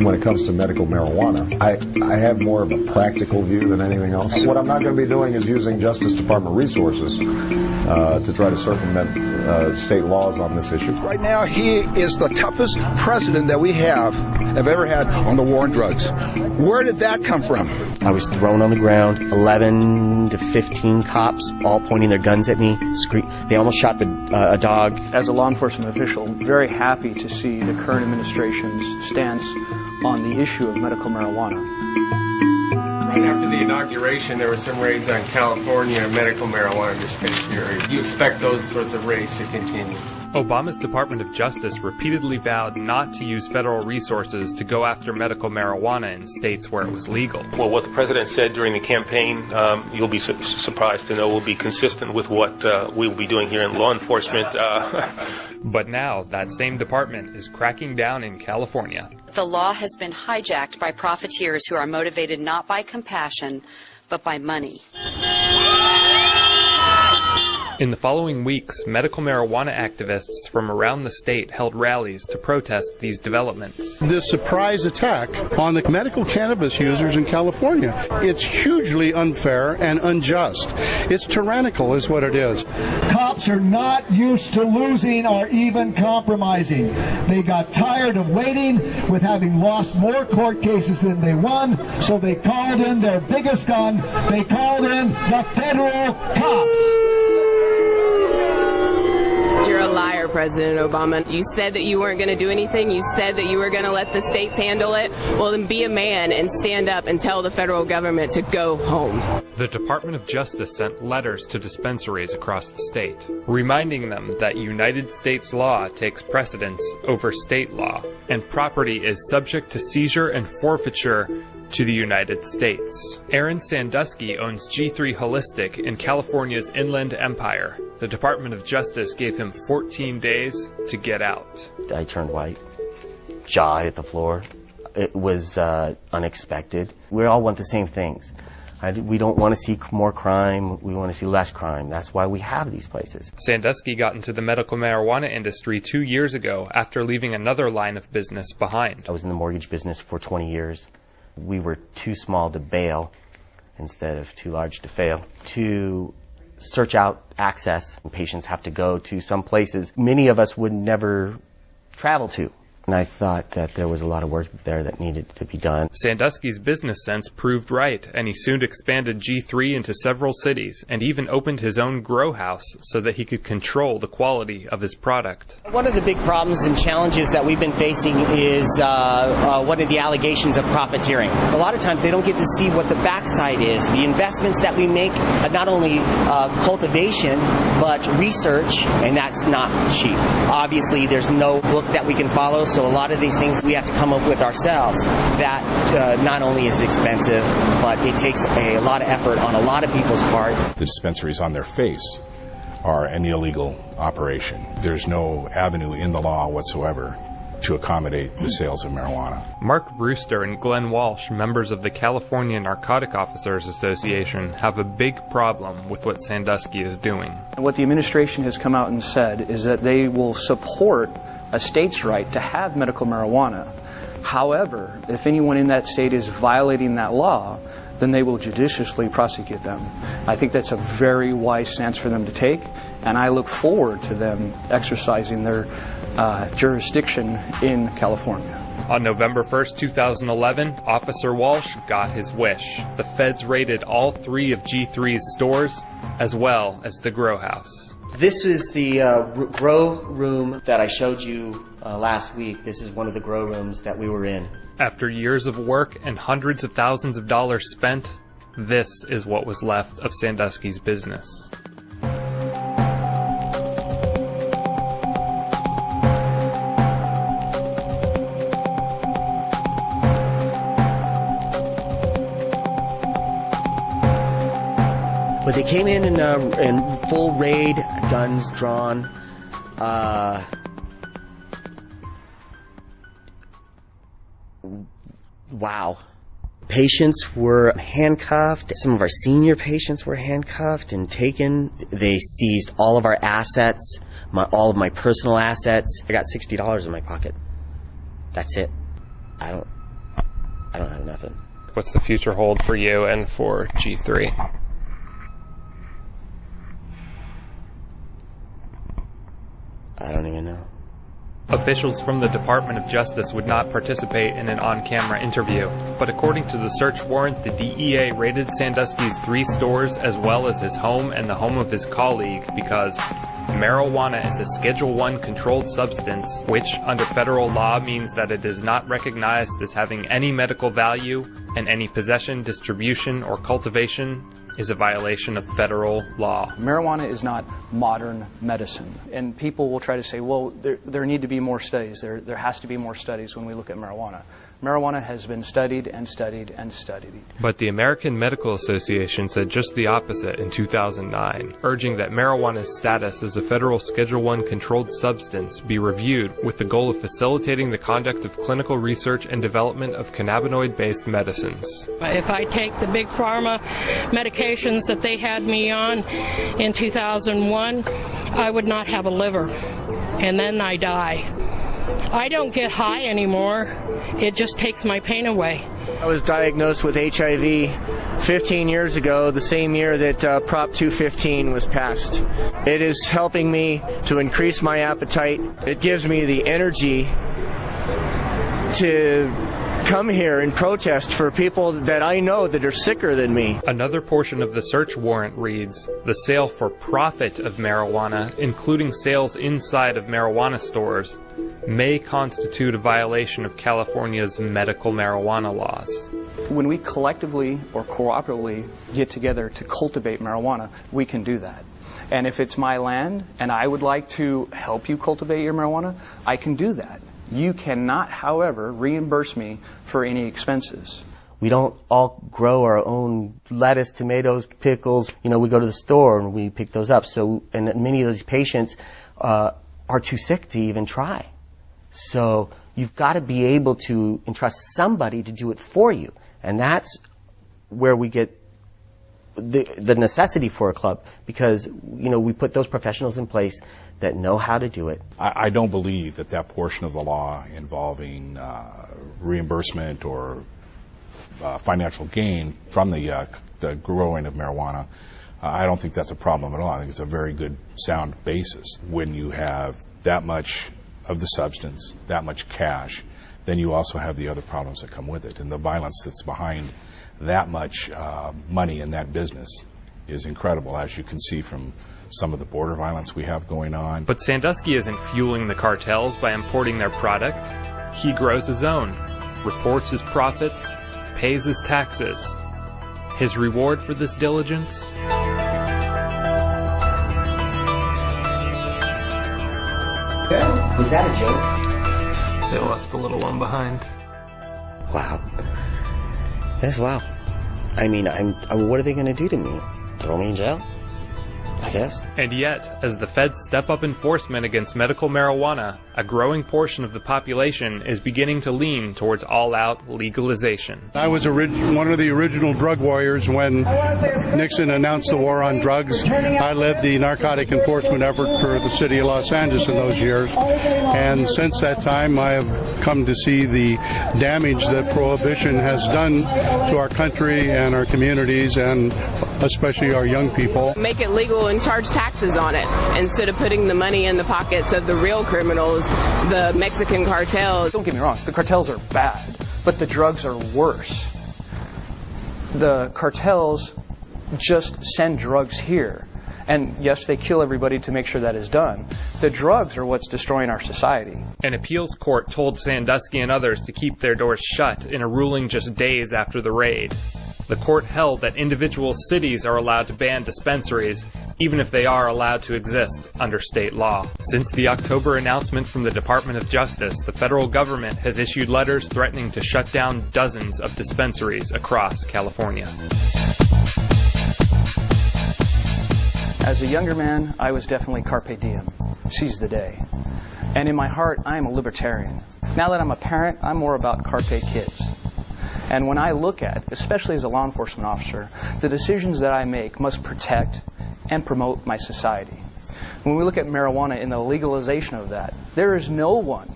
when it comes to medical marijuana. I have more of a practical view than anything else. What I'm not going to be doing is using Justice Department resources to try to circumvent state laws on this issue. Right now, he is the toughest president that we have ever had on the war on drugs. Where did that come from? I was thrown on the ground, 11 to 15 cops all pointing their guns at me. They almost shot a dog. As a law enforcement official, very happy to see the current administration's stance on the issue of medical marijuana. Right after the inauguration, there were some raids on California medical marijuana dispensaries. Do you expect those sorts of raids to continue? Obama's Department of Justice repeatedly vowed not to use federal resources to go after medical marijuana in states where it was legal. Well, what the president said during the campaign, you'll be surprised to know, will be consistent with what we'll be doing here in law enforcement. But now, that same department is cracking down in California. The law has been hijacked by profiteers who are motivated not by compassion, but by money. In the following weeks, medical marijuana activists from around the state held rallies to protest these developments. This surprise attack on the medical cannabis users in California, it's hugely unfair and unjust. It's tyrannical is what it is. Cops are not used to losing or even compromising. They got tired of waiting with having lost more court cases than they won, so they called in their biggest gun. They called in the federal cops. You're a liar, President Obama. You said that you weren't going to do anything. You said that you were going to let the states handle it. Well, then be a man and stand up and tell the federal government to go home. The Department of Justice sent letters to dispensaries across the state, reminding them that United States law takes precedence over state law, and property is subject to seizure and forfeiture to the United States. Aaron Sandusky owns G3 Holistic in California's Inland Empire. The Department of Justice gave him 14 days to get out. I turned white, jaw hit the floor. It was unexpected. We all want the same things. We don't want to see more crime. We want to see less crime. That's why we have these places. Sandusky got into the medical marijuana industry 2 years ago after leaving another line of business behind. I was in the mortgage business for 20 years. We were too small to bail instead of too large to fail. To search out access, patients have to go to some places many of us would never travel to. And I thought that there was a lot of work there that needed to be done. Sandusky's business sense proved right, and he soon expanded G3 into several cities, and even opened his own grow house so that he could control the quality of his product. One of the big problems and challenges that we've been facing is one of the allegations of profiteering. A lot of times they don't get to see what the backside is. The investments that we make, not only cultivation, but research, and that's not cheap. Obviously, there's no book that we can follow, so a lot of these things we have to come up with ourselves. That not only is expensive, but it takes a lot of effort on a lot of people's part. The dispensaries on their face are an illegal operation. There's no avenue in the law whatsoever to accommodate the sales of marijuana. Mark Brewster and Glenn Walsh, members of the California Narcotic Officers Association, have a big problem with what Sandusky is doing. What the administration has come out and said is that they will support a state's right to have medical marijuana. However, if anyone in that state is violating that law, then they will judiciously prosecute them. I think that's a very wise stance for them to take, and I look forward to them exercising their jurisdiction in California. On November 1st, 2011, Officer Walsh got his wish. The feds raided all 3 of G3's stores, as well as the grow house. This is the grow room that I showed you last week. This is one of the grow rooms that we were in. After years of work and hundreds of thousands of dollars spent, this is what was left of Sandusky's business. But they came in full raid, guns drawn. Wow. Patients were handcuffed. Some of our senior patients were handcuffed and taken. They seized all of our assets, all of my personal assets. I got $60 in my pocket. That's it. I don't have nothing. What's the future hold for you and for G3? I don't even know. Officials from the Department of Justice would not participate in an on-camera interview, but according to the search warrant, the DEA raided Sandusky's 3 stores as well as his home and the home of his colleague because marijuana is a Schedule I controlled substance, which under federal law means that it is not recognized as having any medical value, and any possession, distribution, or cultivation is a violation of federal law. Marijuana is not modern medicine. And people will try to say, well, there need to be more studies. There has to be more studies when we look at marijuana. Marijuana has been studied and studied and studied. But the American Medical Association said just the opposite in 2009, urging that marijuana's status as a federal Schedule I controlled substance be reviewed with the goal of facilitating the conduct of clinical research and development of cannabinoid-based medicines. If I take the big pharma medications that they had me on in 2001, I would not have a liver, and then I die. I don't get high anymore. It just takes my pain away. I was diagnosed with HIV 15 years ago, the same year that Prop 215 was passed. It is helping me to increase my appetite. It gives me the energy to come here and protest for people that I know that are sicker than me. Another portion of the search warrant reads, the sale for profit of marijuana, including sales inside of marijuana stores, may constitute a violation of California's medical marijuana laws. When we collectively or cooperatively get together to cultivate marijuana, we can do that. And if it's my land and I would like to help you cultivate your marijuana, I can do that. You cannot, however, reimburse me for any expenses. We don't all grow our own lettuce, tomatoes, pickles. You know, we go to the store and we pick those up. So, and many of those patients are too sick to even try. So you've got to be able to entrust somebody to do it for you. And that's where we get the necessity for a club, because, you know, we put those professionals in place that know how to do it. I don't believe that that portion of the law involving reimbursement or financial gain from the growing of marijuana, I don't think that's a problem at all. I think it's a very good, sound basis. When you have that much of the substance, that much cash, then you also have the other problems that come with it. And the violence that's behind that much money in that business is incredible, as you can see from some of the border violence we have going on. But Sandusky isn't fueling the cartels by importing their product. He grows his own, reports his profits, pays his taxes. His reward for this diligence? Was that a joke? They left the little one behind. Wow. That's wow. I mean, what are they going to do to me? Throw me in jail? I guess. And yet, as the feds step up enforcement against medical marijuana, a growing portion of the population is beginning to lean towards all-out legalization. I was one of the original drug warriors when Nixon announced the war on drugs. I led the narcotic enforcement effort for the city of Los Angeles in those years. And since that time, I have come to see the damage that prohibition has done to our country and our communities, and especially our young people. Make it legal and charge taxes on it instead of putting the money in the pockets of the real criminals, the Mexican cartels. Don't get me wrong, the cartels are bad, but the drugs are worse. The cartels just send drugs here. And yes, they kill everybody to make sure that is done. The drugs are what's destroying our society. An appeals court told Sandusky and others to keep their doors shut in a ruling just days after the raid. The court held that individual cities are allowed to ban dispensaries, even if they are allowed to exist under state law. Since the October announcement from the Department of Justice, the federal government has issued letters threatening to shut down dozens of dispensaries across California. As a younger man, I was definitely carpe diem, seize the day. And in my heart, I am a libertarian. Now that I'm a parent, I'm more about carpe kids. And when I look at, especially as a law enforcement officer, the decisions that I make must protect and promote my society. When we look at marijuana and the legalization of that, there is no one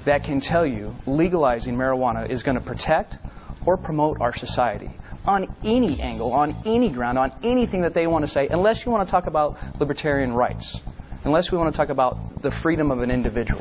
that can tell you legalizing marijuana is going to protect or promote our society on any angle, on any ground, on anything that they want to say, unless you want to talk about libertarian rights, unless we want to talk about the freedom of an individual.